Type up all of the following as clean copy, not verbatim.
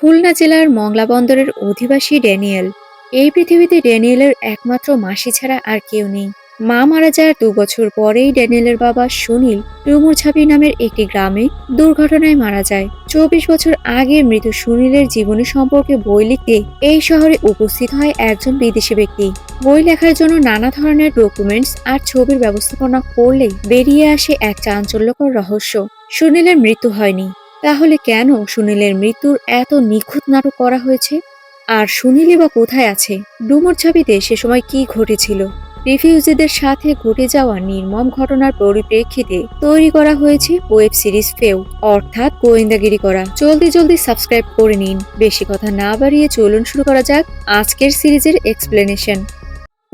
খুলনা জেলার মংলা বন্দরের অধিবাসী ড্যানিয়েল। এই পৃথিবীতে ড্যানিয়েলের একমাত্র মাসি ছাড়া আর কেউ নেই। মা মারা যাওয়ার 2 বছর পরেই ড্যানিয়েলের বাবা সুনীল ডুমুরঝাপি নামের একটি গ্রামে দুর্ঘটনায় মারা যায়। 24 বছর আগে মৃত সুনীলের জীবনী সম্পর্কে বই লিখতে এই শহরে উপস্থিত হয় একজন বিদেশি ব্যক্তি। বই লেখার জন্য নানা ধরনের ডকুমেন্টস আর ছবির ব্যবস্থাপনা করলেই বেরিয়ে আসে এক চাঞ্চল্যকর রহস্য। সুনীলের মৃত্যু হয়নি। তাহলে কেন সুনীলের মৃত্যুর এত নিখুঁত নাটক করা হয়েছে? আর সুনীলই বা কোথায় আছে? ডুমুরঝাপিতে সে সময় কি ঘটেছিল? রিফিউজিদের সাথে ঘটে যাওয়া নির্মম ঘটনার পরিপ্রেক্ষিতে তৈরি করা হয়েছে ওয়েব সিরিজ ফেউ, অর্থাৎ গোয়েন্দাগিরি করা। জলদি জলদি সাবস্ক্রাইব করে নিন। বেশি কথা না বাড়িয়ে চলুন শুরু করা যাক আজকের সিরিজের এক্সপ্লেনেশন।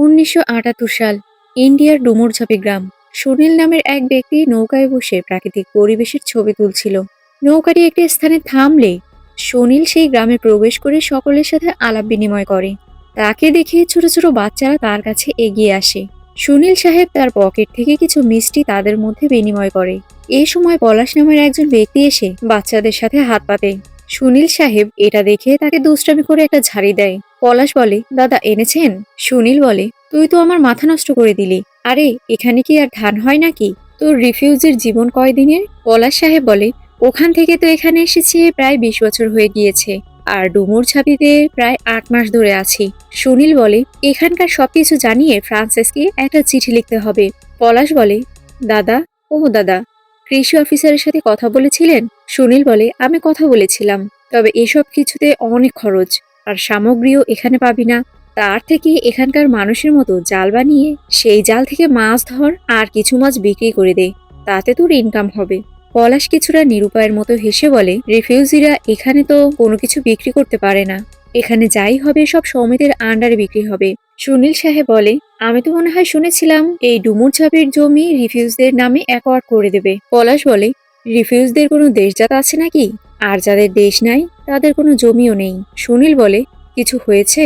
1978 সাল, ইন্ডিয়ার ডুমুরঝাপি গ্রাম। সুনীল নামের এক ব্যক্তি নৌকায় বসে প্রাকৃতিক পরিবেশের ছবি তুলছিল। নৌকাটি একটি স্থানে থামলে সুনীল সেই গ্রামে প্রবেশ করে সকলের সাথে আলাপ বিনিময় করে। তাকে দেখে ছোট ছোট বাচ্চারা তার কাছে এগিয়ে আসে। সুনীল সাহেব তার পকেট থেকে কিছু মিষ্টি তাদের মধ্যে বিনিময় করে। এই সময় পলাশ নামের একজন ব্যক্তি এসে বাচ্চাদের সাথে হাত পাতে। সুনীল সাহেব এটা দেখে তাকে দুষ্টামি করে একটা ঝাড়ি দেয়। পলাশ বলে, দাদা এনেছেন? সুনীল বলে, তুই তো আমার মাথা নষ্ট করে দিলি। আরে এখানে কি আর ধান হয় নাকি? তোর রিফিউজির জীবন কয়দিনের? পলাশ সাহেব বলে, ওখান থেকে তো এখানে এসেছি প্রায় 20 বছর হয়ে গিয়েছে, আর ডুমুরঝাপিতে প্রায় 8 মাস ধরে আছি। সুনীল বলে, এখানকার সবকিছু জানিয়ে ফ্রান্সিসকে একটা চিঠি লিখতে হবে। পলাশ বলে, দাদা, ও দাদা, কৃষি অফিসারের সাথে কথা বলেছিলেন? সুনীল বলে, আমি কথা বলেছিলাম, তবে এসব কিছুতে অনেক খরচ, আর সামগ্রীও এখানে পাবি না। তার থেকে এখানকার মানুষের মতো জাল বানিয়ে সেই জাল থেকে মাছ ধর আর কিছু মাছ বিক্রি করে দে, তাতে তোর ইনকাম হবে। পলাশ কিছুটা নিরুপায়ের মতো হেসে বলে, রিফিউজিরা এখানে তো কোনো কিছু বিক্রি করতে পারে না, এখানে যাই হবে সব সমিতির আন্ডারে বিক্রি হবে। সুনীল সাহেব বলে, আমি তো মনে হয় শুনেছিলাম এই ডুমুরঝাপির জমি রিফিউজদের নামে অ্যাকোয়ার্ড করে দেবে। পলাশ বলে, রিফিউজদের কোনো দেশজাত আছে নাকি? আর যাদের দেশ নাই তাদের কোনো জমিও নেই। সুনীল বলে, কিছু হয়েছে?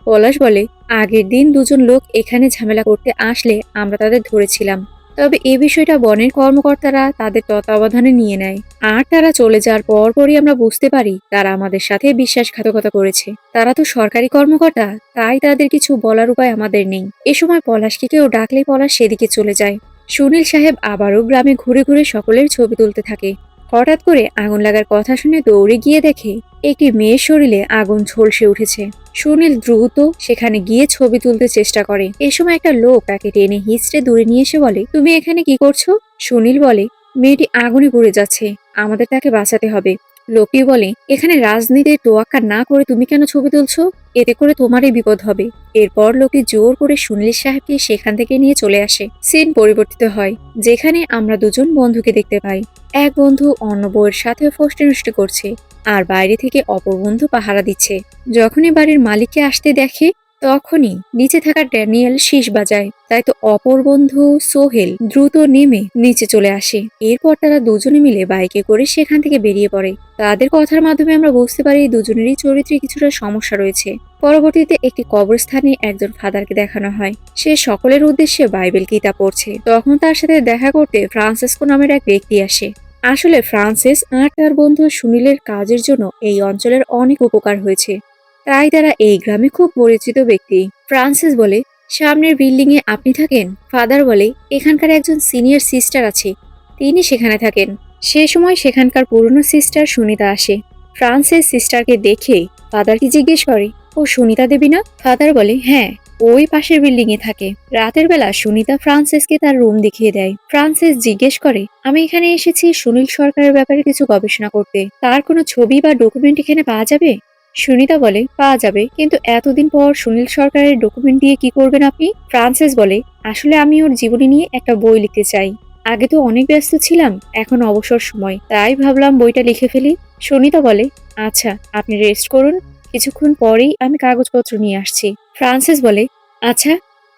পলাশ বলে, আগের দিন দুজন লোক এখানে ঝামেলা করতে আসলে আমরা তাদের ধরেছিলাম, তবে এ বিষয়টা বনের কর্মকর্তারা তাদের তত্ত্বাবধানে নিয়ে নেয়, আর তারা চলে যাওয়ার পরপরই আমরা বুঝতে পারি তারা আমাদের সাথে বিশ্বাসঘাতকতা করেছে। তারা তো সরকারি কর্মকর্তা, তাই তাদের কিছু বলার উপায় আমাদের নেই। এ সময় পলাশকে কেউ ডাকলে পলাশ সেদিকে চলে যায়। সুনীল সাহেব আবারও গ্রামে ঘুরে ঘুরে সকলের ছবি তুলতে থাকে। হঠাৎ করে আগুন লাগার কথা শুনে দৌড়ে গিয়ে দেখে একটি মেয়ের শরীরে আগুন ঝলসে উঠেছে। সুনীল দ্রুত সেখানে গিয়ে ছবি তুলতে চেষ্টা করে। এ সময় একটা লোক তাকে টেনে হিঁচড়ে দূরে নিয়ে এসে বলে, তুমি এখানে কি করছো? সুনীল বলে, মেয়েটি আগুনে পুড়ে যাচ্ছে, আমাদের তাকে বাঁচাতে হবে। লোকটি বলে, এখানে রাজনীতির তোয়াক্কা না করে তুমি কেন ছবি তুলছো? এতে করে তোমারই বিপদ হবে। এরপর লোকটি জোর করে সুনীল সাহেবকে সেখান থেকে নিয়ে চলে আসে। সিন পরিবর্তিত হয়, যেখানে আমরা দুজন বন্ধুকে দেখতে পাই। এক বন্ধু অন্য বউয়ের সাথে ফষ্টিনষ্টি করছে, আর বাইরে থেকে অপর বন্ধু পাহারা দিচ্ছে। যখনই বাড়ির মালিককে আসতে দেখে তখনই নিচে থাকা ড্যানিয়েল শীষ বাজায়। তাই তো অপর বন্ধু সোহেল দ্রুত নেমে নিচে চলে আসে। এরপর তারা দুজনে মিলে বাইকে করে সেখান থেকে বেরিয়ে পড়ে। তাদের কথার মাধ্যমে আমরা বুঝতে পারি দুজনেরই চরিত্রে কিছুটা সমস্যা রয়েছে। পরবর্তীতে একটি কবরস্থানে একজন ফাদারকে দেখানো হয়। সে সকলের উদ্দেশ্যে বাইবেল কিতাব পড়ছে। তখন তার সাথে দেখা করতে ফ্রান্সিসকো নামের এক ব্যক্তি আসে। আসলে ফ্রান্সিস আর তার বন্ধু সুনীলের কাজের জন্য এই অঞ্চলের অনেক উপকার হয়েছে, তাই তারা এই গ্রামে খুব পরিচিত ব্যক্তি। ফ্রান্সিস বলে, সামনের বিল্ডিং এ আপনি থাকেন? ফাদার বলে, এখানকার একজন সিনিয়র সিস্টার আছে, তিনি সেখানে থাকেন। সে সময় সেখানকার পুরনো সিস্টার সুনিতা আসে। ফ্রান্সিস সিস্টারকে দেখে ফাদারকে জিজ্ঞেস করে, ও সুনিতা দেবী না? ফাদার বলে, হ্যাঁ, ওই পাশের বিল্ডিং এ থাকে। রাতের বেলা সুনিতা ফ্রান্সিসকে তার রুম দেখিয়ে দেয়। ফ্রান্সিস জিজ্ঞেস করে, আমি এখানে এসেছি সুনীল সরকারের ব্যাপারে কিছু গবেষণা করতে, তার কোনো ছবি বা ডকুমেন্ট এখানে পাওয়া যাবে? সুনিতা বলে, পাওয়া যাবে, কিন্তু এতদিন পর সুনীল সরকারের ডকুমেন্ট দিয়ে কি করবেন আপনি? ফ্রান্সিস বলে, আসলে আমি ওর জীবনী নিয়ে একটা বই লিখতে চাই। আগে তো অনেক ব্যস্ত ছিলাম, এখন অবসর সময়, তাই ভাবলাম বইটা লিখে ফেলি। সুনিতা বলে, আচ্ছা, আপনি রেস্ট করুন, কিছুক্ষণ পরেই আমি কাগজপত্র নিয়ে আসছি। ফ্রান্সিস বলে, আচ্ছা,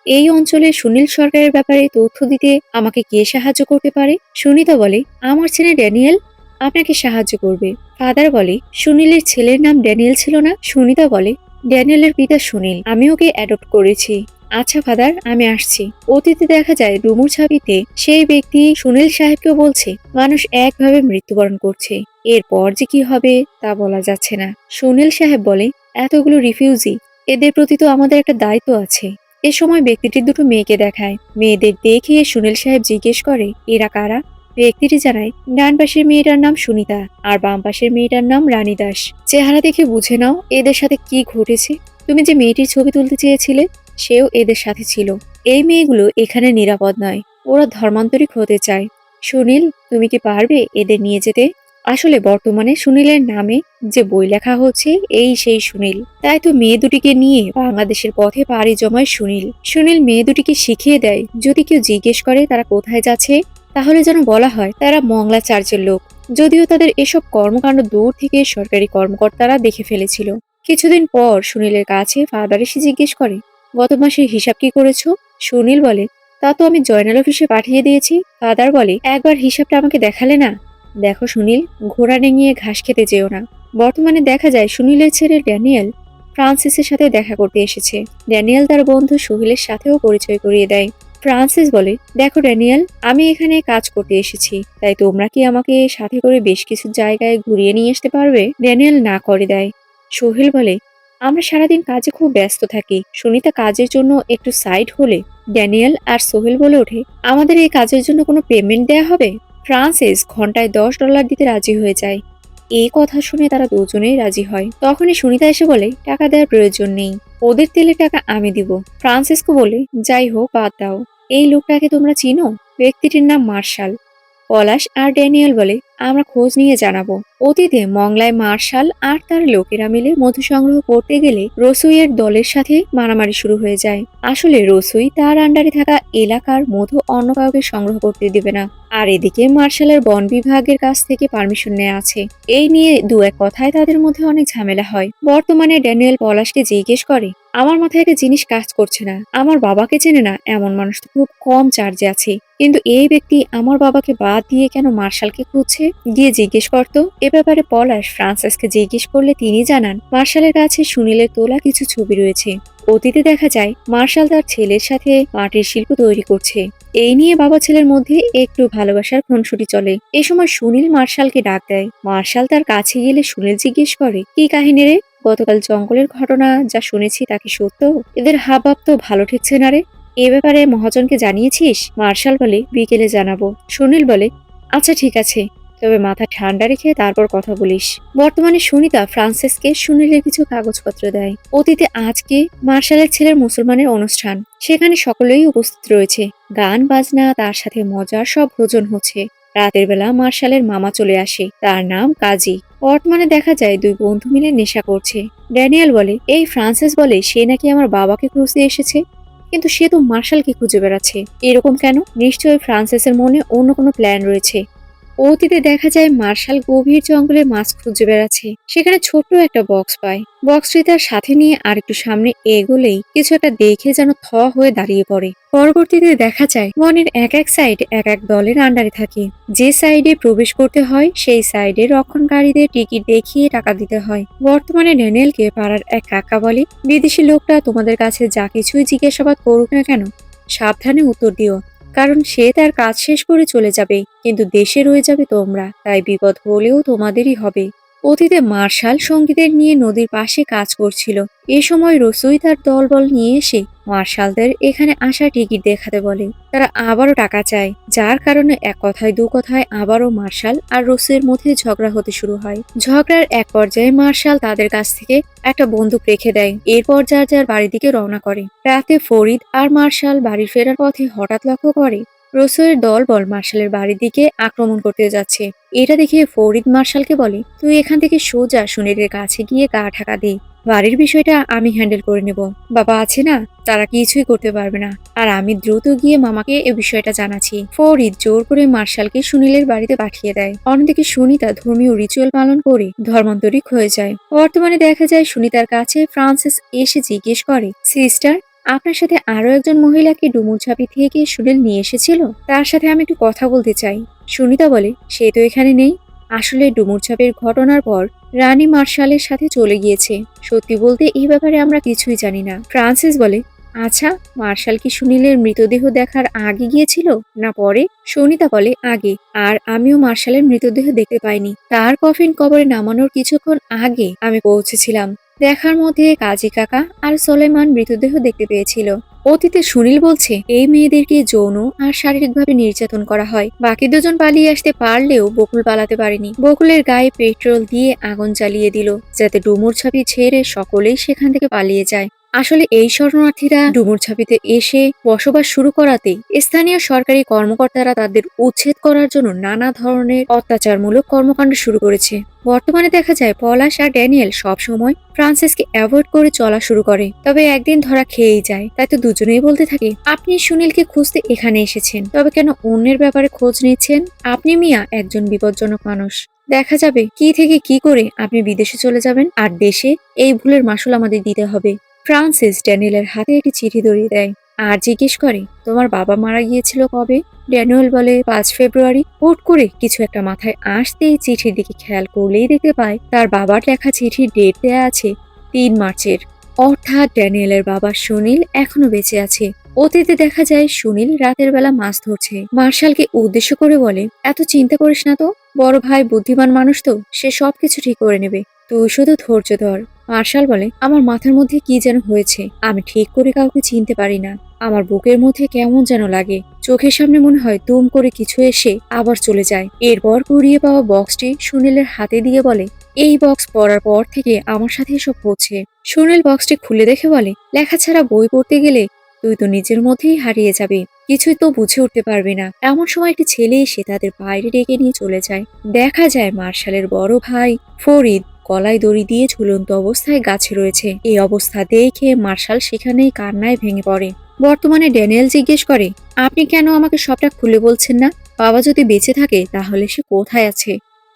এই অঞ্চলে সুনীল সরকারের ব্যাপারে তথ্য দিতে আমাকে কে সাহায্য করতে পারে? সুনিতা বলে, আমার ছেলে ড্যানিয়েল আপনাকে সাহায্য করবে। ফাদার বলে, সুনীলের ছেলের নাম ড্যানিয়েল ছিল না? সুনিতা বলে, ড্যানিয়েলের পিতা সুনীল, আমি ওকে অ্যাডপ্ট করেছি। আচ্ছা ফাদার, আমি আসছি। অতীতে দেখা যায় ডুমুরঝাপিতে সেই ব্যক্তি সুনীল সাহেবকেও বলছে মানুষ একভাবে মৃত্যুবরণ করছে। এরপর যে কি হবে তা বলা যাচ্ছে না। সুনীল সাহেব বলে, এতগুলো রিফিউজি, এদের প্রতি তো আমাদের একটা দায়িত্ব আছে। এ সময় ব্যক্তিটি দুটো মেয়েকে দেখায়। মেয়েদের দেখে সুনীল সাহেব জিজ্ঞেস করে, এরা কারা? ব্যক্তিটি জানায়, ডান পাশের মেয়েটার নাম সুনিতা আর বাম পাশের মেয়েটার নাম রানী দাস। চেহারা দেখে বুঝে নাও এদের সাথে কি ঘটেছে। তুমি যে মেয়েটির ছবি তুলতে চেয়েছিলে সেও এদের সাথে ছিল। এই মেয়েগুলো এখানে নিরাপদ নয়, ওরা ধর্মান্তরিক হতে চায়। সুনীল, তুমি কি পারবে এদের নিয়ে যেতে? আসলে বর্তমানে সুনীলের নামে যে বই লেখা হচ্ছে এই সেই সুনীল। তাই তো মেয়ে দুটিকে নিয়ে বাংলাদেশের পথে পাড়ি জমায় সুনীল। সুনীল মেয়ে দুটিকে শিখিয়ে দেয়, যদি কেউ জিজ্ঞেস করে তারা কোথায় যাচ্ছে তাহলে যেন বলা হয় তারা মংলা চার্চের লোক। যদিও তাদের এসব কর্মকাণ্ড দূর থেকে সরকারি কর্মকর্তারা দেখে ফেলেছিল। কিছুদিন পর সুনীলের কাছে ফাদার এসে জিজ্ঞেস করে, গত মাসের হিসাব কি করেছো? সুনীল বলে, তা তো আমি জয়নাল অফিসে পাঠিয়ে দিয়েছি। ফাদার বলে, একবার হিসাবটা আমাকে দেখালে না? দেখো সুনীল, ঘোড়া ডিঙিয়ে ঘাস খেতে যেও না। বর্তমানে দেখা যায় সুনীলের ছেলে ড্যানিয়েল ফ্রান্সিসের সাথে দেখা করতে এসেছে। ড্যানিয়েল তার বন্ধু সোহেলের সাথেও পরিচয় করিয়ে দেয়। ফ্রান্সিস বলে, দেখো ড্যানিয়েল, আমি এখানে কাজ করতে এসেছি, তাই তোমরা কি আমাকে সাথে করে বেশ কিছু জায়গায় ঘুরিয়ে নিয়ে আসতে পারবে? ড্যানিয়েল না করে দেয়। সোহেল বলে, আমরা সারাদিন কাজে খুব ব্যস্ত থাকি, সুনিতা কাজের জন্য একটু সাইড হলে। ড্যানিয়েল আর সোহেল বলে ওঠে, আমাদের এই কাজের জন্য কোনো পেমেন্ট দেয়া হবে? ফ্রান্সিস ঘন্টায় $10 দিতে রাজি হয়ে যায়। এই কথা শুনে তারা দুজনেই রাজি হয়। তখনই সুনিতা এসে বলে, টাকা দেওয়ার প্রয়োজন নেই, ওদের তেলের টাকা আমি দিব। ফ্রান্সিসকো বলে, যাই হোক বাদ দাও। এই লোকটাকে তোমরা চিনো? ব্যক্তিটির নাম মার্শাল। পলাশ আর ড্যানিয়েল বলে, আমরা খোঁজ নিয়ে জানাবো। অতীতে মংলায় মার্শাল আর তার লোকেরা মিলে মধু সংগ্রহ করতে গেলে রসুইয়ের দলের সাথে মারামারি শুরু হয়ে যায়। আসলে রসুই তার আন্ডারে থাকা এলাকার মধু অন্য কাউকে সংগ্রহ করতে দিবে না। আর এদিকে মার্শালের বন বিভাগের কাছ থেকে পারমিশন নেওয়া আছে। এই নিয়ে দু এক কথায় তাদের মধ্যে অনেক ঝামেলা হয়। বর্তমানে ড্যানিয়েল পলাশকে জিজ্ঞেস করে, আমার মাথায় একটা জিনিস কাজ করছে না, আমার বাবাকে চেনে না এমন মানুষ তো খুব কম চার্জে আছে, কিন্তু এই ব্যক্তি আমার বাবাকে বাদ দিয়ে কেন মার্শালকে খুঁজছে? গিয়ে জিজ্ঞেস করতো। এ ব্যাপারে পলাশ ফ্রান্সিসকে জিজ্ঞেস করলে তিনি জানান, মার্শালের কাছে সুনীলের তোলা কিছু ছবি রয়েছে। অতীতে দেখা যায় মার্শাল তার ছেলের সাথে মাটির শিল্প তৈরি করছে। এই নিয়ে বাবা ছেলের মধ্যে একটু ভালোবাসার খুনসুটি চলে। এ সময় সুনীল মার্শালকে ডাক দেয়। মার্শাল তার কাছে গেলে সুনীল জিজ্ঞেস করে, কি কাহিনী রে? গতকাল জঙ্গলের ঘটনা যা শুনেছি তা কি সত্য? এদের হাবভাব তো ভালো ঠেকছে না রে। এ ব্যাপারে মহাজনকে জানিয়েছিস? মার্শাল বলে, বিকেলে জানাবো। সুনীল বলে, আচ্ছা ঠিক আছে, তবে মাথা ঠান্ডা রেখে তারপর কথা বলিস। বর্তমানে সুনিতা ফ্রান্সিসকে সুনীলের কিছু কাগজপত্র দেয়। অতীতে আজকে মার্শালের ছেলের মুসলমানের অনুষ্ঠান, সেখানে সকলেই উপস্থিত রয়েছে। গান বাজনা তার সাথে মজার সব ভোজন হচ্ছে। রাতের বেলা মার্শালের মামা চলে আসে, তার নাম কাজী। বর্তমানে দেখা যায় দুই বন্ধু মিলে নেশা করছে। ড্যানিয়েল বলে, এই ফ্রান্সিস বলে সে নাকি আমার বাবাকে খুঁজতে এসেছে, কিন্তু সে তো মার্শালকে খুঁজে বেড়াচ্ছে। এরকম কেন? নিশ্চয়ই ফ্রান্সিসের মনে অন্য কোনো প্ল্যান রয়েছে। অতীতে দেখা যায় মার্শাল গভীর জঙ্গলে মাছ খুঁজে বেড়াচ্ছে, সেখানে ছোট্ট একটা বক্স পায়। বক্সটি তার সাথে নিয়ে আর একটু সামনে এগোলেই কিছু একটা দেখে যেন থ হয়ে দাঁড়িয়ে পড়ে। পরবর্তীতে দেখা যায় বনের এক এক সাইড এক এক দলের আন্ডারে থাকে। যে সাইডে প্রবেশ করতে হয় সেই সাইডে রক্ষণকারীদের টিকিট দেখিয়ে টাকা দিতে হয়। বর্তমানে ড্যানিয়েলকে পাড়ার এক কাকা বলে, বিদেশি লোকটা তোমাদের কাছে যা কিছুই জিজ্ঞাসাবাদ করুক না কেন, সাবধানে উত্তর দিও, কারণ সে তার কাজ শেষ করে চলে যাবে, কিন্তু দেশে রয়ে যাবে তোমরা, তাই বিপদ হলেও তোমাদেরই হবে। অতীতে মার্শাল সঙ্গীদের নিয়ে নদীর পাশে কাজ করছিল। এ সময় রসুই তার দলবল নিয়ে এসে মার্শালদের এখানে আসার টিকিট দেখাতে বলে। তারা আবারও টাকা চায়, যার কারণে এক কথায় দু কথায় আবারও মার্শাল আর রসুইয়ের মধ্যে ঝগড়া হতে শুরু হয়। ঝগড়ার এক পর্যায়ে মার্শাল তাদের কাছ থেকে একটা বন্দুক রেখে দেয়। এরপর যার যার বাড়ির দিকে রওনা করে। রাতে ফরিদ আর মার্শাল বাড়ি ফেরার পথে হঠাৎ লক্ষ্য করে রসুইয়ের দলবল মার্শালের বাড়ির দিকে আক্রমণ করতে যাচ্ছে। এটা দেখে ফরিদ মার্শালকে বলে, তুই এখান থেকে সোজা সুনীলের কাছে গিয়ে গা ঢাকা দে, বাড়ির বিষয়টা আমি হ্যান্ডেল করে নেব। বাবা আছে না, তারা কিছুই করতে পারবে না, আর আমি দ্রুত গিয়ে মামাকে এ বিষয়টা জানাচ্ছি। ফরিদ জোর করে মার্শালকে সুনীলের বাড়িতে পাঠিয়ে দেয়। অন্যদিকে সুনিতা ধর্মীয় রিচুয়াল পালন করে ধর্মান্তরিক হয়ে যায়। বর্তমানে দেখা যায় সুনিতার কাছে ফ্রান্সিস এসে জিজ্ঞেস করে, সিস্টার, আপনার সাথে আরো একজন মহিলাকে ডুমুরঝাঁপি থেকে সুনীল নিয়ে এসেছিল, তার সাথে আমি একটু কথা বলতে চাই। সুনিতা বলে, সে তো এখানে নেই। আসলে ডুমুরঝাঁপের ঘটনার পর রানী মার্শালের সাথে চলে গিয়েছে। সত্যি বলতে এই ব্যাপারে আমরা কিছুই জানি না। ফ্রান্সিস বলে, আচ্ছা, মার্শাল কি সুনীলের মৃতদেহ দেখার আগে গিয়েছিল না পরে? সনিতা বলে আগে। আর আমিও মার্শালের মৃতদেহ দেখতে পাইনি। তার কফিন কবরে নামানোর কিছুক্ষণ আগে আমি পৌঁছেছিলাম। দেখার মধ্যে কাজী কাকা আর সোলেমান মৃতদেহ দেখতে পেয়েছিল। অতীতে সুনীল বলছে এই মেয়েদেরকে যৌন আর শারীরিকভাবে নির্যাতন করা হয়। বাকি দুজন পালিয়ে আসতে পারলেও বকুল পালাতে পারেনি। বকুলের গায়ে পেট্রোল দিয়ে আগুন জ্বালিয়ে দিল, যাতে ডুমুর ছাপি ছেড়ে সকলেই সেখান থেকে পালিয়ে যায়। আসলে এই শরণার্থীরা ডুমুরঝাঁপিতে এসে বসবাস শুরু করাতেই স্থানীয় সরকারি কর্মকর্তারা তাদের উচ্ছেদ করার জন্য নানা ধরনের অত্যাচারমূলক কর্মকাণ্ড শুরু করেছে। বর্তমানে দেখা যায় পলাশ আর ড্যানিয়েল সব সময় ফ্রান্সিসকে অ্যাভয়েড করে চলা শুরু করে, তবে একদিন ধরা খেয়েই যায়। তাই তো দুজনেই বলতে থাকে, আপনি সুনীলকে খুঁজতে এখানে এসেছেন, তবে কেন অন্যের ব্যাপারে খোঁজ নিচ্ছেন? আপনি মিয়া একজন বিপজ্জনক মানুষ। দেখা যাবে কি থেকে কি করে আপনি বিদেশে চলে যাবেন, আর দেশে এই ভুলের মাসুল আমাদের দিতে হবে। ফ্রান্সিস ড্যানিয়েলের হাতে একটি চিঠি ধরিয়ে দেয় আর জিজ্ঞেস করে, তোমার বাবা মারা গিয়েছিল কবে? ড্যানিয়েল বলে 5 ফেব্রুয়ারি। হুট করে কিছু একটা মাথায় আসতেই চিঠির দিকে খেয়াল করলেই দেখতে পায় তার বাবার লেখা চিঠির ডেট দেয়া আছে 3 মার্চের। অর্থাৎ ড্যানিয়েলের বাবা সুনীল এখনো বেঁচে আছে। অতীতে দেখা যায় সুনীল রাতের বেলা মাছ ধরছে। মার্শালকে উদ্দেশ্য করে বলে, এত চিন্তা করিস না তো, বড় ভাই বুদ্ধিমান মানুষ তো, সে সবকিছু ঠিক করে নেবে, তুই শুধু ধৈর্য ধর। মার্শাল বলে, আমার মাথার মধ্যে কি যেন হয়েছে, আমি ঠিক করে কাউকে চিনতে পারি না। আমার বুকের মধ্যে কেমন যেন লাগে, চোখের সামনে মনে হয় দুম করে কিছু এসে আবার চলে যায়। এরপর কুড়িয়ে পাওয়া বক্সটি সুনীলের হাতে দিয়ে বলে, এই বক্স পড়ার পর থেকে আমার সাথে এসব হচ্ছে। সুনীল বক্সটি খুলে দেখে বলে, লেখা ছাড়া বই পড়তে গেলে তুই তো নিজের মধ্যেই হারিয়ে যাবে, কিছুই তো বুঝে উঠতে পারবি না। এমন সময় একটি ছেলে এসে তাদের বাইরে ডেকে নিয়ে চলে যায়। দেখা যায় মার্শালের বড় ভাই ফরিদ গলায় দড়ি দিয়ে ঝুলন্ত অবস্থায় গাছে রয়েছে। এই অবস্থা দেখে মার্শাল সেখানেই কান্নায় ভেঙে পড়ে। বর্তমানে ড্যানিয়েল জিজ্ঞেস করে, আপনি কেন আমাকে সবটা খুলে বলছেন না? বাবা যদি বেঁচে থাকে তাহলে সে কোথায় আছে?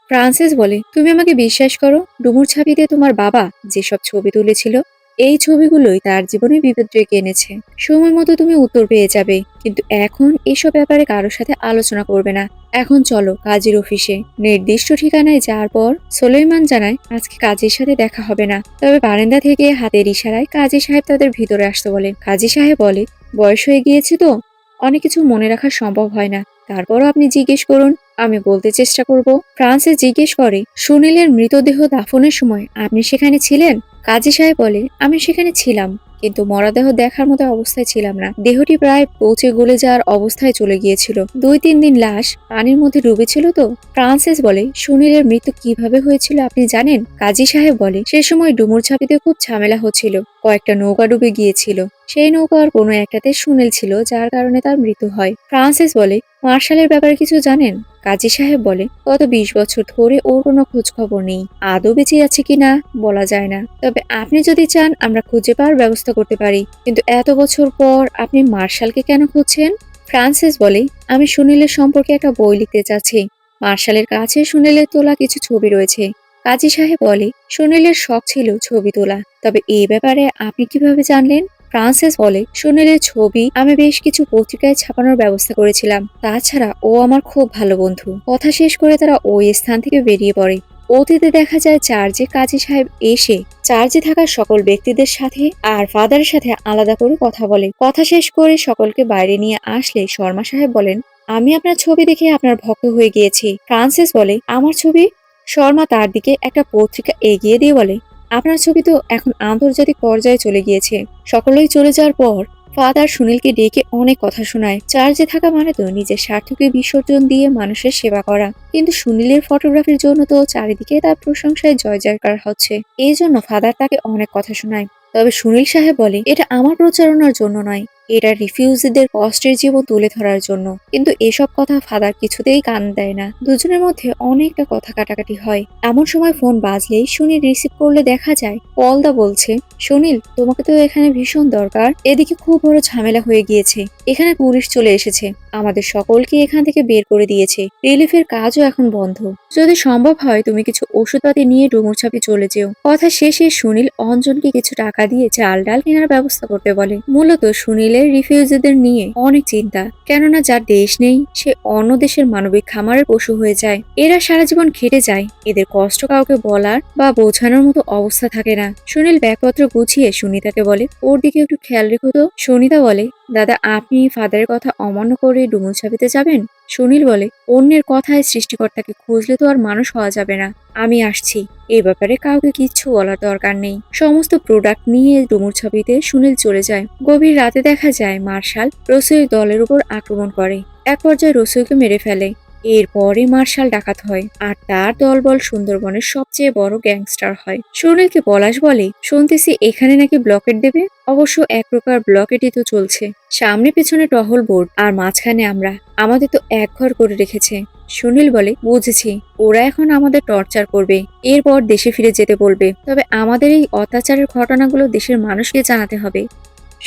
ফ্রান্সিস বলে, তুমি আমাকে বিশ্বাস করো, ডুমুর ছাবিতে তোমার বাবা যেসব ছবি তুলেছিল এই ছবিগুলোই তার জীবনে বিপদ ডেকে এনেছে। সময় মতো তুমি উত্তর পেয়ে যাবে, কিন্তু এখন এসব ব্যাপারে কারোর সাথে আলোচনা করবে না। এখন চলো কাজীর অফিসে। নির্দিষ্ট ঠিকানায় যাওয়ার পর সোলেমান জানায় আজকে কাজীর সাথে দেখা হবে না, তবে বারান্দা থেকে হাতের ইশারায় কাজী সাহেব তাদের ভিতরে আসতে বলে। কাজী সাহেব বলে, বয়স হয়ে গিয়েছে তো, অনেক কিছু মনে রাখা সম্ভব হয় না, তারপরও আপনি জিজ্ঞেস করুন, আমি বলতে চেষ্টা করব। ফ্রান্সিস জিজ্ঞেস করে, সুনীলের মৃতদেহ দাফনের সময় আপনি সেখানে ছিলেন? কাজী সাহেব বলে, আমি সেখানে ছিলাম, কিন্তু মরদেহ দেখার মতো অবস্থায় ছিলাম না। দেহটি প্রায় পচে গলে যাওয়ার অবস্থায় চলে গিয়েছিল। 2-3 দিন লাশ পানির মধ্যে ডুবেছিল তো। ফ্রান্সিস বলে, সুনীলের মৃত্যু কিভাবে হয়েছিল আপনি জানেন? কাজী সাহেব বলে, সে সময় ডুমুর ছাপিতে খুব ঝামেলা হচ্ছিল, কয়েকটা নৌকা ডুবে গিয়েছিল। সেই নৌকার কোনো একটাতে সুনীল ছিল, যার কারণে তার মৃত্যু হয়। ফ্রান্সিস বলে, মার্শালের ব্যাপারে কিছু জানেন? কাজী সাহেব বলে, গত 20 বছর ধরে ওর কোনো খোঁজ খবর নেই, আদৌ বেঁচে আছে কিনা বলা যায় না, তবে আপনি যদি চান আমরা খুঁজে পাওয়ার ব্যবস্থা করতে পারি। কিন্তু এত বছর পর আপনি মার্শালকে কেন খুঁজছেন? ফ্রান্সিস বলে, আমি সুনীলের সম্পর্কে একটা বই লিখতে চাচ্ছি। মার্শালের কাছে সুনীলের তোলা কিছু ছবি রয়েছে। কাজী সাহেব বলে, সুনীলের শখ ছিল ছবি তোলা, তবে এই ব্যাপারে আপনি কিভাবে জানলেন? ফ্রান্সিস বলে, সুনীলের ছবি আমি বেশ কিছু পত্রিকায় ছাপানোর ব্যবস্থা করেছিলাম, তাছাড়া ও আমার খুব ভালো বন্ধু। কথা শেষ করে তারা ওই স্থান থেকে বেরিয়ে পড়ে। অতীতে দেখা যায় চার্চে কাজী সাহেব এসে চার্চে থাকা সকল ব্যক্তিদের সাথে আর ফাদারের সাথে আলাদা করে কথা বলে। কথা শেষ করে সকলকে বাইরে নিয়ে আসলে শর্মা সাহেব বলেন, আমি আপনার ছবি দেখে আপনার ভক্ত হয়ে গিয়েছি। ফ্রান্সিস বলে, আমার ছবি? শর্মা তার দিকে একটা পত্রিকা এগিয়ে দিয়ে বলে, আপনার ছবি তো এখন আন্তর্জাতিক পর্যায়ে চলে গিয়েছে। সকলেই চলে যাওয়ার পর ফাদার সুনীলকে ডেকে অনেক কথা শোনায়। চার্চে থাকা মানে তো নিজের স্বার্থকে বিসর্জন দিয়ে মানুষের সেবা করা, কিন্তু সুনীলের ফটোগ্রাফির জন্য তো চারিদিকে তার প্রশংসায় জয় জয়কার হচ্ছে। এই জন্য ফাদার তাকে অনেক কথা শোনায়। তবে সুনীল সাহেব বলে, এটা আমার প্রচারণার জন্য নয়, এটা রিফিউজিদের কষ্টের জীবন তুলে ধরার জন্য। কিন্তু এসব কথা ফাদার কিছুতেই কান দেয় না। দুজনের মধ্যে অনেকটা কথা কাটাকাটি হয়। এমন সময় ফোন বাজলেই সুনীল রিসিভ করলে দেখা যায় পলদা বলছে, সুনীল তোমাকে তো এখানে ভীষণ দরকার, এদিকে খুব বড় ঝামেলা হয়ে গিয়েছে, এখানে পুলিশ চলে এসেছে, আমাদের সকলকে এখান থেকে বের করে দিয়েছে, রিলিফের কাজও এখন বন্ধ, যদি সম্ভব হয় তুমি কিছু ওষুধপাতি নিয়ে ডুমুরছাপে চলে যেও। কথা শেষে সুনীল অঞ্জনকে কিছু টাকা দিয়ে চাল ডাল কেনার ব্যবস্থা করতে বলে। মূলত সুনীল সুনীলের রিফিউজিদের নিয়ে অনেক চিন্তা, কেননা যার দেশ নেই সে অন্য দেশের মানবিক খামারের পশু হয়ে যায়। এরা সারা জীবন খেটে যায়, এদের কষ্ট কাউকে বলার বা বোঝানোর মতো অবস্থা থাকে না। সুনীল ব্যাগপত্র গুছিয়ে সুনিতাকে বলে, ওর দিকে একটু খেয়াল রেখো তো। সুনিতা বলে, দাদা আপনি ফাদারের কথা অমান্য করে ডুমুর ছাবিতে যাবেন? সুনীল বলে, অন্যের কথায় সৃষ্টিকর্তাকে খুঁজলে তো আর মানুষ হওয়া যাবে না। আমি আসছি, এ ব্যাপারে কাউকে কিচ্ছু বলার দরকার নেই। সমস্ত প্রোডাক্ট নিয়ে ডুমুর ছাবিতে সুনীল চলে যায়। গভীর রাতে দেখা যায় মার্শাল রসুইয়ের দলের উপর আক্রমণ করে। এক পর্যায়ে রসুইকে মেরে ফেলে। এরপরই মার্শাল ডাকাত হয় আর তার দলবল সুন্দরবনের সবচেয়ে বড় গ্যাংস্টার হয়। সুনীলকে পলাশ বলে, শুনতেছি এখানে নাকি ব্লকেট দেবে। অবশ্য এক প্রকার ব্লকেটই তো চলছে। সামনে পেছনে টহল বোর্ড আর মাঝখানে আমরা, আমাদের তো এক ঘর করে রেখেছে। সুনীল বলে, বুঝেছি, ওরা এখন আমাদের টর্চার করবে, এরপর দেশে ফিরে যেতে বলবে। তবে আমাদের এই অত্যাচারের ঘটনাগুলো দেশের মানুষকে জানাতে হবে।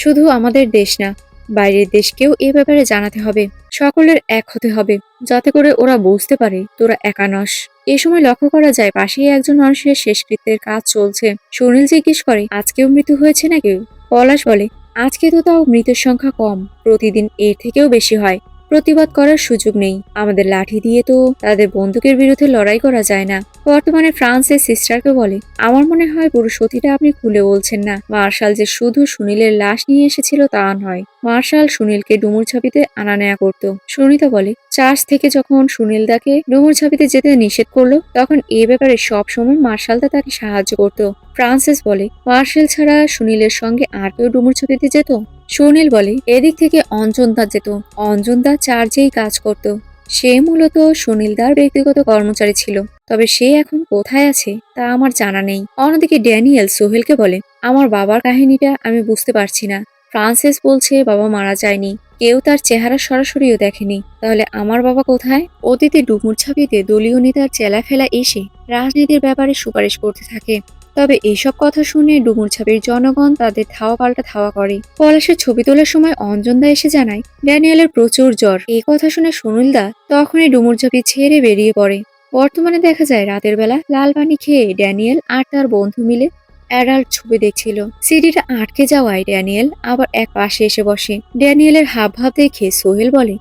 শুধু আমাদের দেশ না, বাইরের দেশকেও এ ব্যাপারে জানাতে হবে। সকলের এক হতে হবে, যাতে করে ওরা বুঝতে পারে তোরা একা নস। এ সময় লক্ষ্য করা যায় পাশেই একজন মানুষের শেষকৃত্যের কাজ চলছে। সুনীল জিজ্ঞেস করে, আজকেও মৃত্যু হয়েছে নাকি? পলাশ বলে, আজকে তো তাও মৃতের সংখ্যা কম, প্রতিদিন এর থেকেও বেশি হয়। প্রতিবাদ করার সুযোগ নেই, আমাদের লাঠি দিয়ে তো তাদের বন্দুকের বিরুদ্ধে লড়াই করা যায় না। বর্তমানে ফ্রান্সের সিস্টারকে বলে, আমার মনে হয় পুরো সতীটা আপনি খুলে বলছেন না। মার্শাল যে শুধু সুনীলের লাশ নিয়ে এসেছিল তা নয়, মার্শাল সুনীলকে ডুমুর ছাপিতে আনা নেয়া করতো। সুনিতা বলে, চার্চ থেকে যখন সুনীল দাকে ডুমুর ছাপিতে যেতে নিষেধ করলো, তখন এ ব্যাপারে সব সময় মার্শালদা তাকে সাহায্য করত। ফ্রান্সিস বলে, মার্শাল ছাড়া সুনীলের সঙ্গে আর কেউ ডুমুর ছাপিতে যেত? সুনীল বলে, এদিক থেকে অঞ্জনদা যেত। অঞ্জনদা চার্চেই কাজ করত। সে মূলত সুনীলদার ব্যক্তিগত কর্মচারী ছিল, তবে সে এখন কোথায় আছে তা আমার জানা নেই। অন্যদিকে ড্যানিয়েল সোহেলকে বলে, আমার বাবার কাহিনীটা আমি বুঝতে পারছি না। ফ্রান্সিস বলছে বাবা মারা যায়নি, কেউ তার চেহারা সরাসরিও দেখেনি। তাহলে আমার বাবা কোথায়? অতীতে ডুমুর ছাপিতে দলীয় নেতার চেলাফেলা এসে রাজনীতির ব্যাপারে সুপারিশ করতে থাকে। তবে এইসব কথা শুনে ডুমুরছাপির জনগণ তাদের ধাওয়া পাল্টা ধাওয়া করে। পলাশের ছবি তোলার সময় অঞ্জনদা এসে জানায় ড্যানিয়েলের প্রচুর জ্বর। এই কথা শুনে সুনীলদা তখনই ডুমুরঝাপি ছেড়ে বেরিয়ে পড়ে। বর্তমানে দেখা যায় রাতের বেলা লাল পানি খেয়ে ড্যানিয়েল আর তার বন্ধু মিলে অ্যাডাল্ট ছবি দেখছিল। সিডিটা আটকে যাওয়ায় ড্যানিয়েল আবার এক পাশে এসে বসে। ড্যানিয়েলের হাবভাব দেখে সোহেল বলে,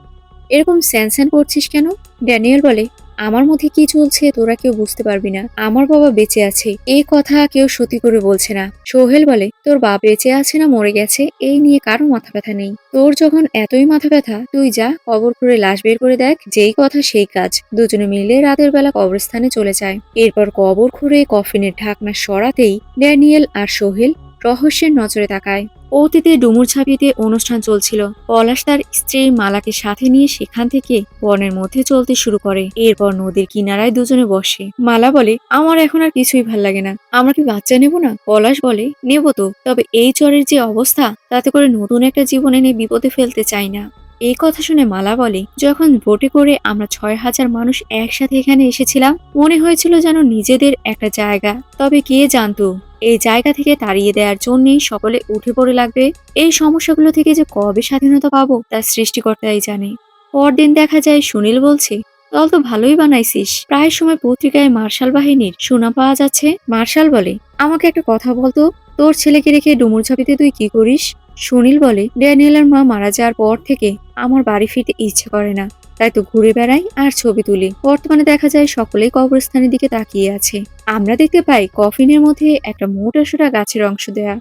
এরকম স্যান করছিস কেন? ড্যানিয়েল বলে, আমার মধ্যে কি চলছে তোরা কেউ বুঝতে পারবি না। আমার বাবা বেঁচে আছে, এই কথা কেউ সত্যি করে বলছে না। সোহেল বলে, তোর বাবা বেঁচে আছে না মরে গেছে এই নিয়ে কারো মাথা ব্যথা নেই। তোর যখন এতই মাথা ব্যথা, তুই যা কবর খুঁড়ে লাশ বের করে দেখ। যেই কথা সেই কাজ। দুজনে মিলে রাতের বেলা কবরস্থানে চলে যায়। এরপর কবর খুঁড়ে কফিনের ঢাকনা সরাতেই ড্যানিয়েল আর সোহেল রহস্যের নজরে তাকায়। অতীতে ডুমুর ছাপিতে অনুষ্ঠান চলছিল। পলাশ তার স্ত্রী মালাকে সাথে নিয়ে সেখান থেকে বনের মধ্যে চলতে শুরু করে। এরপর নদীর কিনারায় দুজনে বসে। মালা বলে, আমার এখন আর কিছুই ভাল লাগে না, আমরা কি বাচ্চা নেব না? পলাশ বলে, নেব তো, তবে এই চরের যে অবস্থা, তাতে করে নতুন একটা জীবন এনে বিপদে ফেলতে চাই না। এই কথা শুনে মালা বলে, যখন বোটে করে আমরা ৬,০০০ মানুষ একসাথে এখানে এসেছিলাম, মনে হয়েছিল যেন নিজেদের একটা জায়গা। তবে কে জানতো এই জায়গা থেকে তাড়িয়ে দেওয়ার জন্যই সকলে উঠে পড়ে লাগবে। এই সমস্যাগুলো থেকে যে কবে স্বাধীনতা পাবো তার সৃষ্টিকর্তাই জানে। পরদিন দেখা যায় সুনীল বলছে, দল তো ভালোই বানাইছিস, প্রায় সময় পত্রিকায় মার্শাল বাহিনীর সুনাম পাওয়া যাচ্ছে। মার্শাল বলে, আমাকে একটা কথা বলতো, তোর ছেলেকে রেখে ডুমুর ঝাঁপিতে তুই কি করিস? সুনীল বলে, ড্যানিয়েলের মা মারা যাওয়ার পর থেকে আমার বাড়ি ফিরতে ইচ্ছে করে না, তাই তো ঘুরে বেড়াই আর ছবি তুলি। বর্তমানে দেখা যায় সকলেই কবরস্থানের দিকে তাকিয়ে আছে। আমরা দেখতে পাই কফিনের মধ্যে একটা মোটাসোটা গাছের অংশ দেয়া,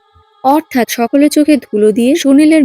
অর্থাৎ সকলের চোখে ধুলো দিয়ে সুনীলের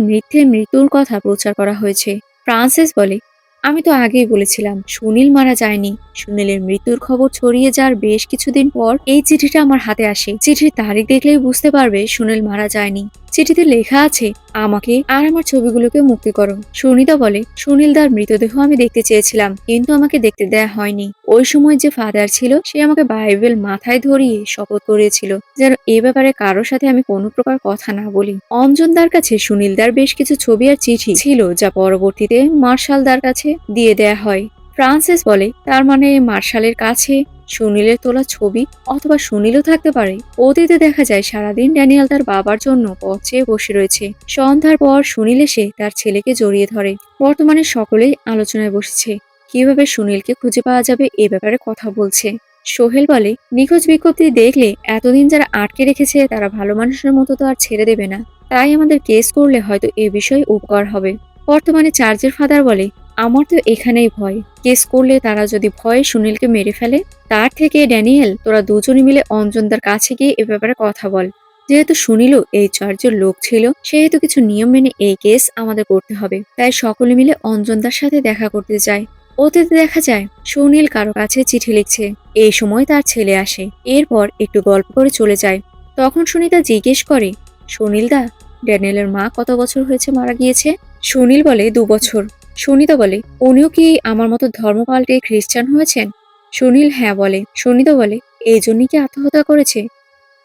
মৃত্যুর কথা প্রচার করা হয়েছে। ফ্রান্সিস বলে, আমি তো আগেই বলেছিলাম সুনীল মারা যায়নি। সুনীলের মৃত্যুর খবর ছড়িয়ে যাওয়ার বেশ কিছুদিন পর এই চিঠিটা আমার হাতে আসে। চিঠির তারিখ দেখলেই বুঝতে পারবে সুনীল মারা যায়নি। চিঠিতে লেখা আছে, আমাকে আর আমার ছবিগুলোকে মুক্তি করো। সুনিতা বলে, সুনীলদার মৃতদেহ আমি দেখতে চেয়েছিলাম, কিন্তু আমাকে দেখতে দেয়া হয়নি। ওই সময় যে ফাদার ছিল সে আমাকে বাইবেল মাথায় ধরিয়ে শপথ করিয়েছিল যেন এ ব্যাপারে কারোর সাথে আমি কোনো প্রকার কথা না বলি। অঞ্জনদার কাছে সুনীলদার বেশ কিছু ছবি আর চিঠি ছিল, যা পরবর্তীতে মার্শালদার কাছে দিয়ে দেয়া হয়। ফ্রান্সিস বলে, তার মানে মার্শালের কাছে সুনীলের তোলা ছবি অথবা সুনীলও থাকতে পারে। অতীতে দেখা যায় সারাদিন ড্যানিয়েল তার বাবার জন্য পথ চেয়ে বসে রয়েছে। সন্ধ্যার পর সুনীল এসে তার ছেলেকে জড়িয়ে ধরে। বর্তমানে সকলেই আলোচনায় বসেছে, কিভাবে সুনীলকে খুঁজে পাওয়া যাবে এ ব্যাপারে কথা বলছে। সোহেল বলে, নিখোঁজ বিজ্ঞপ্তি দেখলে এতদিন যারা আটকে রেখেছে তারা ভালো মানুষের মতো তো আর ছেড়ে দেবে না। তাই আমাদের কেস করলে হয়তো এ বিষয়ে উপকার হবে। বর্তমানে চার্জের ফাদার বলে, আমার তো এখানেই ভয়। কেস করলে তারা যদি ভয়ে সুনীলকে মেরে ফেলে, তার থেকে ড্যানিয়েল তোরা দুজনে মিলে অঞ্জনদার কাছে গিয়ে এ ব্যাপারে কথা বল। যেহেতু সুনীলও এই চার্জের লোক ছিল, সেহেতু কিছু নিয়ম মেনে এই কেস আমাদের করতে হবে। তাই সকলে মিলে অঞ্জনদার সাথে দেখা করতে যায়। অতীতে দেখা যায় সুনীল কারো কাছে চিঠি লিখছে। এই সময় তার ছেলে আসে, এরপর একটু গল্প করে চলে যায়। তখন সুনিতা জিজ্ঞেস করে, সুনীল দা, ড্যানিয়েলের মা কত বছর হয়েছে মারা গিয়েছে? সুনীল বলে 2 বছর। সুনিতা বলে, উনিও কি আমার মতো ধর্ম পাল্টে খ্রিস্টান হয়েছেন? সুনীল হ্যাঁ বলে। সুনিতা বলে, এই জন্যই কি আত্মহত্যা করেছে?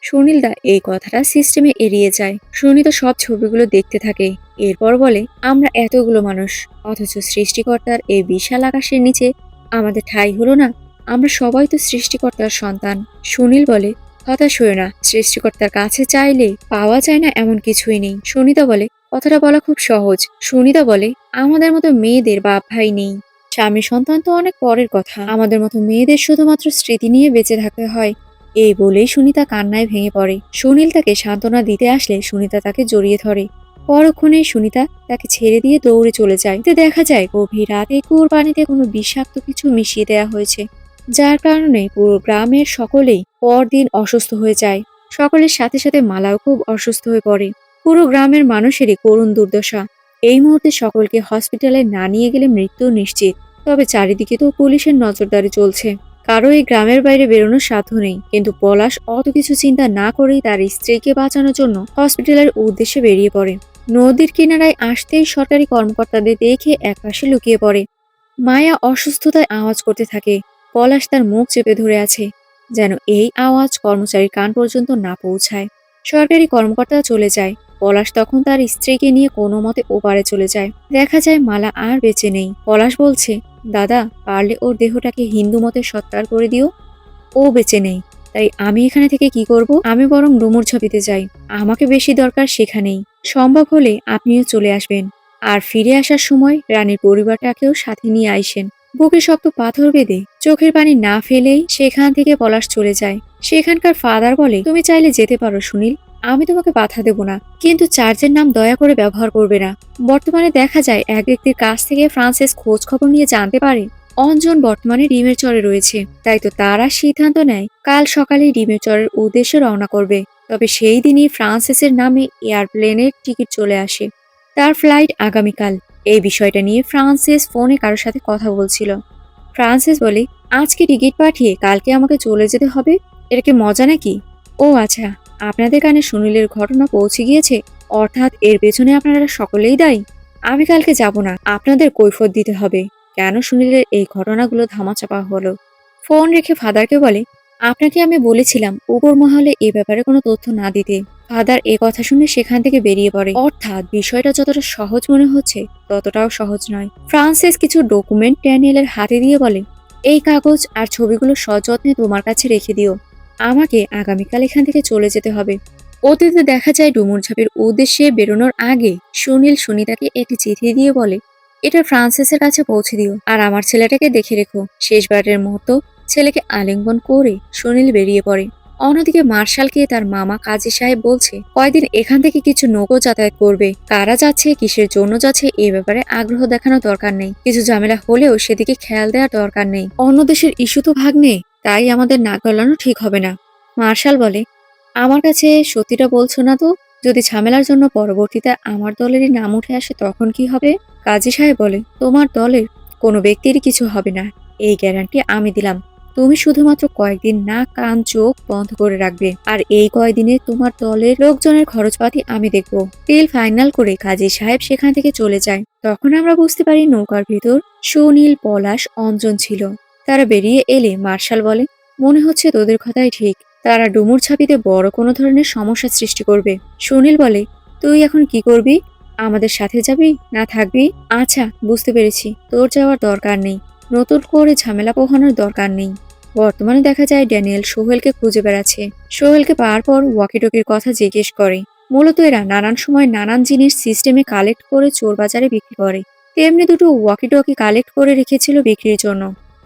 সুনীল দা এই কথাটা সিস্টেমে এড়িয়ে যায়। সুনিতা সব ছবিগুলো দেখতে থাকে। এরপর বলে, আমরা এতগুলো মানুষ, অথচ সৃষ্টিকর্তার এই বিশাল আকাশের নিচে আমাদের ঠাঁই হলো না। আমরা সবাই তো সৃষ্টিকর্তার সন্তান। সুনীল বলে, হতাশ হয়ে না, সৃষ্টিকর্তার কাছে চাইলে পাওয়া যায় না এমন কিছুই নেই। সুনিতা বলে, কথাটা বলা খুব সহজ। সুনিতা বলে, আমাদের মতো মেয়েদের বাপ ভাই নেই, স্বামী সন্তান তো অনেক পরের কথা। আমাদের মতো মেয়েদের শুধুমাত্র স্মৃতি নিয়ে বেঁচে থাকতে হয়। এই বলেই সুনিতা কান্নায় ভেঙে পড়ে। সুনীল তাকে সান্ত্বনা দিতে আসলে সুনিতা তাকে জড়িয়ে ধরে। পরক্ষণেই সুনিতা তাকে ছেড়ে দিয়ে দৌড়ে চলে যায়। এতে দেখা যায় গভীর রাতে কুয়োর পানিতে কোনো বিষাক্ত কিছু মিশিয়ে দেওয়া হয়েছে, যার কারণে পুরো গ্রামের সকলেই পরদিন অসুস্থ হয়ে যায়। সকলের সাথে সাথে মালাও খুব অসুস্থ হয়ে পড়ে। পুরো গ্রামের মানুষেরই করুণ দুর্দশা। এই মুহূর্তে সকলকে হসপিটালে না নিয়ে গেলে মৃত্যু নিশ্চিত। তবে চারিদিকে তো পুলিশের নজরদারি চলছে। কারো এই গ্রামের বাইরে বেরোনোর সাধ্য নেই। কিন্তু পলাশ অত কিছু চিন্তা না করেই তার স্ত্রীকে বাঁচানোর জন্য হসপিটালের উদ্দেশ্যে বেরিয়ে পড়ে। নদীর কিনারায় আসতেই সরকারি কর্মকর্তাদের দেখে একপাশে লুকিয়ে পড়ে। মায়া অসুস্থতায় আওয়াজ করতে থাকে। পলাশ তার মুখ চেপে ধরে আছে, যেন এই আওয়াজ কর্মচারীর কান পর্যন্ত না পৌঁছায়। সরকারি কর্মকর্তা চলে যায়। পলাশ তখন তার স্ত্রীকে নিয়ে কোনো মতে ওপারে চলে যায়। দেখা যায় মালা আর বেঁচে নেই। পলাশ বলছে, দাদা, পারলে ওর দেহটাকে হিন্দু মতে সৎকার করে দিও। ও বেঁচে নেই, তাই আমি এখানে থেকে কি করব? আমি বরং ডুমুর ঝাঁপিতে যাই। আমাকে বেশি দরকার সেখানেই। সম্ভব হলে আপনিও চলে আসবেন। আর ফিরে আসার সময় রানীর পরিবারটাকেও সাথে নিয়ে আইসেন। বুকে শক্ত পাথর বেঁধে চোখের পানি না ফেলেই সেখান থেকে পলাশ চলে যায়। সেখানকার ফাদার বলে, তুমি চাইলে যেতে পারো সুনীল, আমি তোমাকে বাধা দেব না, কিন্তু চার্চের নাম দয়া করে ব্যবহার করবে না। বর্তমানে দেখা যায় এক ব্যক্তির কাছ থেকে ফ্রান্সিস খোঁজ খবর নিয়ে জানতে পারে অঞ্জন বর্তমানে ডিমের চরে রয়েছে। তাই তো তারা সিদ্ধান্ত নেয় কাল সকালে ডিমের চরের উদ্দেশ্যে রওনা করবে। তবে সেই দিনই ফ্রান্সিসের নামে এয়ারপ্লেনের টিকিট চলে আসে। তার ফ্লাইট আগামীকাল। এই বিষয়টা নিয়ে ফ্রান্সিস ফোনে কারোর সাথে কথা বলছিল। ফ্রান্সিস বলে, আজকে টিকিট পাঠিয়ে কালকে আমাকে চলে যেতে হবে? এটা কি মজা নাকি? ও আচ্ছা, আপনাদের কানে সুনীলের ঘটনা পৌঁছে গিয়েছে, অর্থাৎ এর পেছনে আপনারা সকলেই দায়ী। আমি কালকে যাব না, আপনাদের কৈফিয়ত দিতে হবে কেন সুনীলের এই ঘটনাগুলো ধামাচাপা হলো। ফোন রেখে ফাদারকে বলে, আপনাকে আমি বলেছিলাম উপর মহলে এ ব্যাপারে কোনো তথ্য না দিতে। ফাদার এ কথা শুনে সেখান থেকে বেরিয়ে পড়ে। অর্থাৎ বিষয়টা যতটা সহজ মনে হচ্ছে ততটাও সহজ নয়। ফ্রান্সিস কিছু ডকুমেন্ট ড্যানিয়েলের হাতে দিয়ে বলে, এই কাগজ আর ছবিগুলো সযত্নে তোমার কাছে রেখে দিও। আমাকে আগামীকাল এখান থেকে চলে যেতে হবে। অতীতে দেখা যায় ডুমুরঝাপের উদ্দেশ্যে বেরোনোর আগে সুনীল সুনিতাকে একটি চিঠি দিয়ে বলে, এটা ফ্রান্সিসের কাছে পৌঁছে দিও, আর আমার ছেলেটাকে দেখে রেখো। শেষবারের মতো ছেলেকে আলিঙ্গন করে সুনীল বেরিয়ে পড়ে। অন্যদিকে মার্শালকে তার মামা কাজী সাহেব বলছে, কয়দিন এখান থেকে কিছু নৌকো যাতায়াত করবে। কারা যাচ্ছে, কিসের জন্য যাচ্ছে, এ ব্যাপারে আগ্রহ দেখানো দরকার নেই। কিছু ঝামেলা হলেও সেদিকে খেয়াল দেওয়ার দরকার নেই। অন্য দেশের ইস্যু তো ভাগ্নে, তাই আমাদের নাক গলানো ঠিক হবে না। মার্শাল বলে, আমার কাছে সত্যিটা বলছো না তো? যদি ঝামেলার জন্য পরবর্তীতে আমার দলেরই নাম উঠে আসে তখন কি হবে? কাজী সাহেব বলে, তোমার দলের কোনো ব্যক্তিরই কিছু হবে না, এই গ্যারান্টি আমি দিলাম। তুমি শুধুমাত্র কয়েকদিন নাক কান চোখ বন্ধ করে রাখবে, আর এই কয়েকদিনে তোমার দলের লোকজনের খরচপাতি আমি দেখব। ডিল ফাইনাল করে কাজী সাহেব সেখান থেকে চলে যায়। তখন আমরা বুঝতে পারি নৌকার ভিতর সুনীল, পলাশ, অঞ্জন ছিল। তারা বেরিয়ে এলে মার্শাল বলে, মনে হচ্ছে তোদের কথাই ঠিক। তারা ডুমুর ছাপিতে বড় কোনো ধরনের সমস্যা সৃষ্টি করবে। সুনীল বলে, তুই এখন কি করবি? আমাদের সাথে যাবি না থাকবি? আচ্ছা, বুঝতে পেরেছি, তোর যাওয়ার দরকার নেই, নতুন করে ঝামেলা পোহানোর দরকার নেই। বর্তমানে দেখা যায় ড্যানিয়েল সোহেলকে খুঁজে বেড়াচ্ছে। সোহেলকে পাওয়ার পর ওয়াকিটকির কথা জিজ্ঞেস করে। মূলত এরা নানান সময় নানান জিনিস সিস্টেমে কালেক্ট করে চোর বাজারে বিক্রি করে। তেমনি দুটো ওয়াকিটকি কালেক্ট করে রেখেছিল বিক্রির জন্য।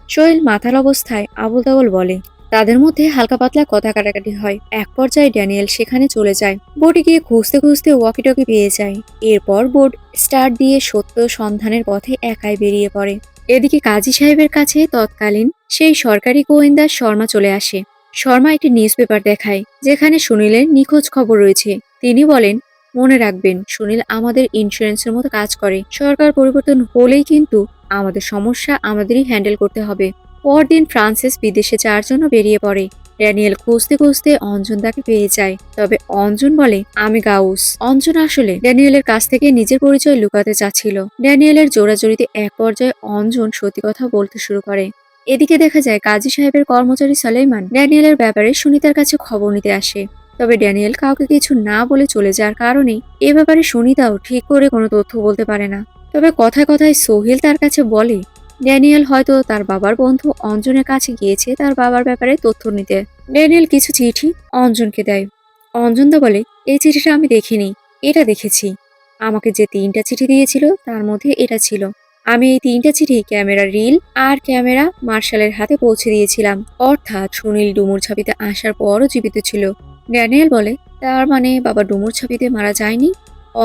সোহেল মাতাল অবস্থায় আবল তাবল বলে, তাদের মধ্যে হালকা পাতলা কথা কাটাকাটি হয়। এক পর্যায়ে ড্যানিয়েল সেখানে চলে যায়। বোটে গিয়ে খুঁজতে খুঁজতে ওয়াকিটকি পেয়ে যায়। এরপর বোট স্টার্ট দিয়ে সত্য সন্ধানের পথে একাই বেরিয়ে পড়ে। এদিকে কাজী সাহেবের কাছে তৎকালীন সেই সরকারি গোয়েন্দা শর্মা চলে আসে। শর্মা একটি নিউজ পেপার দেখায়, যেখানে সুনীলের নিখোঁজ খবর রয়েছে। তিনি বলেন, মনে রাখবেন, সুনীল আমাদের ইন্স্যুরেন্সের মতো কাজ করে। সরকার পরিবর্তন হলেই কিন্তু আমাদের সমস্যা আমাদেরই হ্যান্ডেল করতে হবে। পরদিন ফ্রান্সিস বিদেশে যাওয়ার জন্য বেরিয়ে পড়ে। ড্যানিয়েল খুঁজতে খুঁজতে অঞ্জন তাকে পেয়ে যায়। তবে অঞ্জন বলে, আমি গাউস। অঞ্জন আসলে ড্যানিয়েলের কাছ থেকে নিজের পরিচয় লুকাতে চাচ্ছিল। ড্যানিয়েলের জোরাজোরিতে এক পর্যায়ে অঞ্জন সত্যি কথা বলতে শুরু করে। এদিকে দেখা যায় কাজী সাহেবের কর্মচারী সালেমান ড্যানিয়েলের ব্যাপারে সুনিতার কাছে খবর নিতে আসে। তবে ড্যানিয়েল কাউকে কিছু না বলে চলে যাওয়ার কারণে এ ব্যাপারে সুনিতাও ঠিক করে কোনো তথ্য বলতে পারে না। তবে কথায় কথায় সোহেল তার কাছে বলে, ড্যানিয়েল হয়তো তার বাবার বন্ধু অঞ্জনের কাছে গিয়েছে তার বাবার ব্যাপারে তথ্য নিতে। ড্যানিয়েল কিছু চিঠি অঞ্জনকে দেয়। অঞ্জন তো বলে, এই চিঠিটা আমি দেখিনি, এটা দেখেছি। আমাকে যে 3টা চিঠি দিয়েছিল তার মধ্যে এটা ছিল। আমি এই 3টা চিঠি ক্যামেরা রিল আর ক্যামেরা মার্শালের হাতে পৌঁছে দিয়েছিলাম। অর্থাৎ সুনীল ডুমুর ছাপিতে আসার পরও জীবিত ছিল। ড্যানিয়েল বলে, তার মানে বাবা ডুমুর ছাপিতে মারা যায়নি?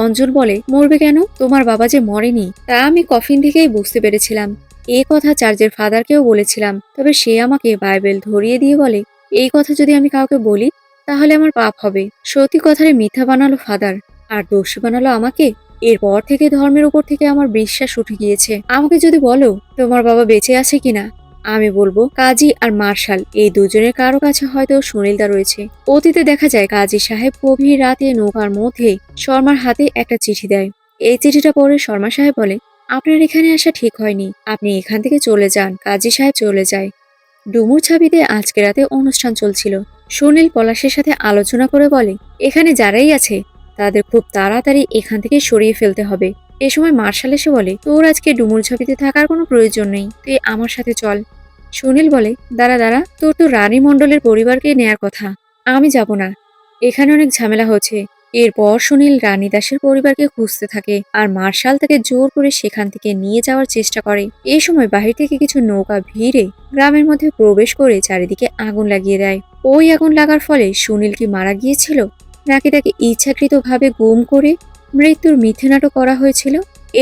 অঞ্জন বলে, মরবে কেন? তোমার বাবা যে মরেনি তা আমি কফিন থেকেই বুঝতে পেরেছিলাম। এ কথা চার্চের ফাদারকেও বলেছিলাম। তবে সে আমাকে বাইবেল ধরিয়ে দিয়ে বলে, এই কথা যদি আমি কাউকে বলি তাহলে আমার পাপ হবে। সত্যি কথারে মিথ্যা বানালো ফাদার, আর দোষী বানালো আমাকে। এরপর থেকে ধর্মের উপর থেকে আমার বিশ্বাস উঠে গিয়েছে। আমাকে যদি বলো তোমার বাবা বেঁচে আছে কিনা, আমি বলবো কাজী আর মার্শাল এই দুজনের কারো কাছে হয়তো সুনীলদা রয়েছে। অতীতে দেখা যায় কাজী সাহেব গভীর রাতে নৌকার মধ্যে শর্মার হাতে একটা চিঠি দেয়। এই চিঠিটা পড়ে শর্মা সাহেব বলে, আপনার এখানে আসা ঠিক হয়নি, আপনি এখান থেকে চলে যান। কাজী সাহেব চলে যায়। ডুমুর ছাবিতে আজকে রাতে অনুষ্ঠান চলছিল। সুনীল পলাশের সাথে আলোচনা করে বলে, এখানে যারাই আছে তাদের খুব তাড়াতাড়ি এখান থেকে সরিয়ে ফেলতে হবে। এ সময় মার্শাল এসে বলে, তোর আজকে ডুমুর ছাবিতে থাকার কোনো প্রয়োজন নেই, তুই আমার সাথে চল। সুনীল বলে, দাঁড়া দাঁড়া, তোর তো রানী মণ্ডলের পরিবারকে নেয়ার কথা। আমি যাব না, এখানে অনেক ঝামেলা হচ্ছে। এরপর সুনীল রানী দাসের পরিবারকে খুঁজতে থাকে আর মার্শাল তাকে জোর করে সেখান থেকে নিয়ে যাওয়ার চেষ্টা করে। এই সময় বাহির থেকে কিছু নৌকা ভিড়ে গ্রামের মধ্যে প্রবেশ করে চারিদিকে আগুন লাগিয়ে দেয়। ওই আগুন লাগার ফলে সুনীল কি মারা গিয়েছিল, নাকি তাকে ইচ্ছাকৃতভাবে গুম করে মৃত্যুর মিথ্যে নাটক করা হয়েছিল?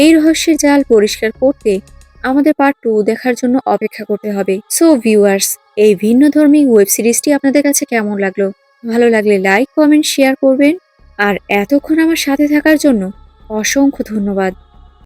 এই রহস্যের জাল পরিষ্কার করতে আমাদের পার্ট 2 দেখার জন্য অপেক্ষা করতে হবে। সো ভিউয়ার্স, এই ভিন্ন ধর্মী ওয়েব সিরিজটি আপনাদের কাছে কেমন লাগলো? ভালো লাগলে লাইক, কমেন্ট, শেয়ার করবেন। আর এতক্ষণ আমার সাথে থাকার জন্য অসংখ্য ধন্যবাদ।